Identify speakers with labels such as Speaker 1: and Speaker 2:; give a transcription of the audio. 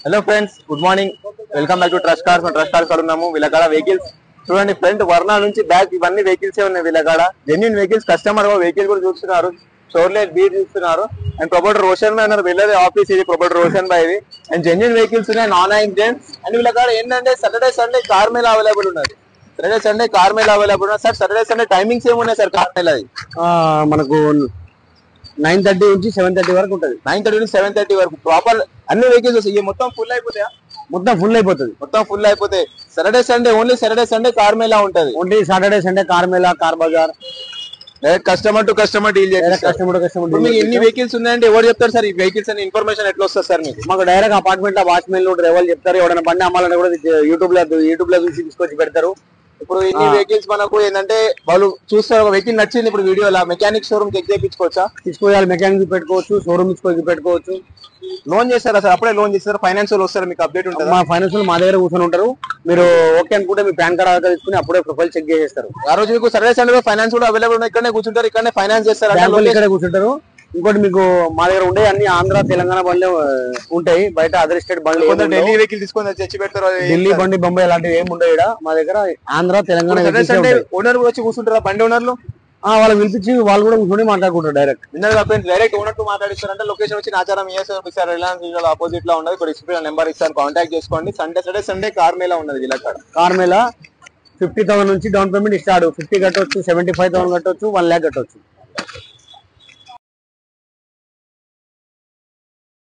Speaker 1: Hello friends, good morning. Welcome back to trust cars. Trust cars ఉన్నాము. వీళ్ళకాడ vehicles చూడండి. Front వర్ణ నుంచి back ఇవన్నీ వెహికల్స్ ఉన్నాయి. వీళ్ళకాడ జెన్యున్ వెహికల్స్. కస్టమర్ వెహికల్ కూడా చూస్తున్నారు. షోర్లెట్ బీర్ చూస్తున్నారు. అండ్ ప్రొపరేటర్ రోషన్ భాయ్ అన్నారు. వీళ్ళదే ఆఫీస్ ఇది, ప్రొపరేటర్ రోషన్ భాయ్ ఇది. అండ్ జెన్యున్ వెహికల్స్ ఉన్నాయి, నాన్ యాక్సిడెంట్. అండ్ వీళ్ళకాడ ఏంటంటే Saturday Sunday car mela available ఉన్నది. Saturday Sunday car mela available ఉన్నది. సార్ సాటర్డే సండే టైమింగ్స్ ఏమున్నాయి సార్ కార్ మేళ?
Speaker 2: మనకు 9:30 నుంచి 7:30 వరకు ఉంటుంది.
Speaker 1: 9:30 నుంచి 7:30 వరకు ప్రాపర్ అన్ని వెహికల్స్ వస్తాయి. మొత్తం ఫుల్ అయిపోతాయా?
Speaker 2: మొత్తం ఫుల్ అయిపోతుంది.
Speaker 1: మొత్తం ఫుల్ అయిపోతాయి. Saturday Sunday only Saturday Sunday car mela ఉంటది.
Speaker 2: Only Saturday Sunday car mela, car బజార్.
Speaker 1: Direct customer to customer deal చేస్తారు.
Speaker 2: కస్టమర్
Speaker 1: మీకు ఎన్ని వెహికల్స్ ఉన్నాయంటే ఎవరు చెప్తారు సార్? ఈ వెహికల్స్ అని ఇన్ఫర్మేషన్ ఎట్లా వస్తుంది సార్ మీకు?
Speaker 2: మాకు డైరెక్ట్ అపార్ట్మెంట్ లో వాచ్మెన్ ఉంటారు, ఎవరు చెప్తారు. ఎవరైనా బండి అమ్మాలంటే కూడా యూట్యూబ్ లో చూసి తీసుకొచ్చి పెడతారు.
Speaker 1: ఇప్పుడు ఇన్ని వెహికల్స్ మనకు ఏంటంటే వాళ్ళు చూస్తారు, ఒక వెహికల్ నచ్చింది, ఇప్పుడు వీడియోలో మెకానిక్ షోరూమ్ చెక్ చేయించుకోవచ్చా?
Speaker 2: తీసుకోవాలి, మెకానిక్ పెట్టుకోవచ్చు, షోరూమ్ పెట్టుకోవచ్చు.
Speaker 1: లోన్ చేస్తారా సార్? అప్పుడే లోన్ చేస్తారు? ఫైనాన్షియల్ వస్తారు? మీకు అప్డేట్ ఉంటుంది?
Speaker 2: మా ఫైనాన్షియల్ మా దగ్గర కూర్చొని ఉంటారు. మీరు ఓకే అనుకుంటే మీ పాన్ కార్డ్ తీసుకుని అప్పుడే ప్రొఫైల్ చెక్ చేసేస్తారు.
Speaker 1: ఆ రోజు మీకు సాటర్డే సండే ఫైనాన్స్ కూడా అవైలబుల్ ఉన్నాయి. ఇక్కడనే కూర్చుంటారు, ఇక్కడనే ఫైనాన్స్ చేస్తారు,
Speaker 2: ఇక్కడే కూర్చుంటారు. ఇంకోటి మీకు మా దగ్గర ఉండే అన్ని ఆంధ్ర తెలంగాణ బండ్లు ఉంటాయి. బయట అదర్ స్టేట్ బండ్లు,
Speaker 1: ఢిల్లీ వెహికల్ తీసుకొని తెచ్చి పెడతారు.
Speaker 2: ఢిల్లీ బండి, బొంబాయి అలాంటివి ఏమి ఉండవు. ఇక్కడ మా దగ్గర ఆంధ్ర తెలంగాణ
Speaker 1: ఓనర్ వచ్చి కూర్చుంటారా? బండి ఓనర్లు
Speaker 2: వాళ్ళు పిలిపించి వాళ్ళు కూడా కూర్చొని మాట్లాడుకుంటారు.
Speaker 1: డైరెక్ట్ ఓనర్ తో మాట్లాడిస్తారంటే లొకేషన్ వచ్చి నాచారం రిలయన్స్ ఆపోజిట్ లో ఉన్నది. ఇప్పుడు నెంబర్ ఇస్తాను, కాంటాక్ట్ చేసుకోండి. సాటర్డే సండే కార్ మేళా ఉన్నది. వీళ్ళకాడ
Speaker 2: కార్ మేళా 50,000 నుంచి డౌన్ పేమెంట్ స్టార్ట్. 50 కట్టవచ్చు, 75,000 కట్టవచ్చు, 1 lakh కట్టవచ్చు.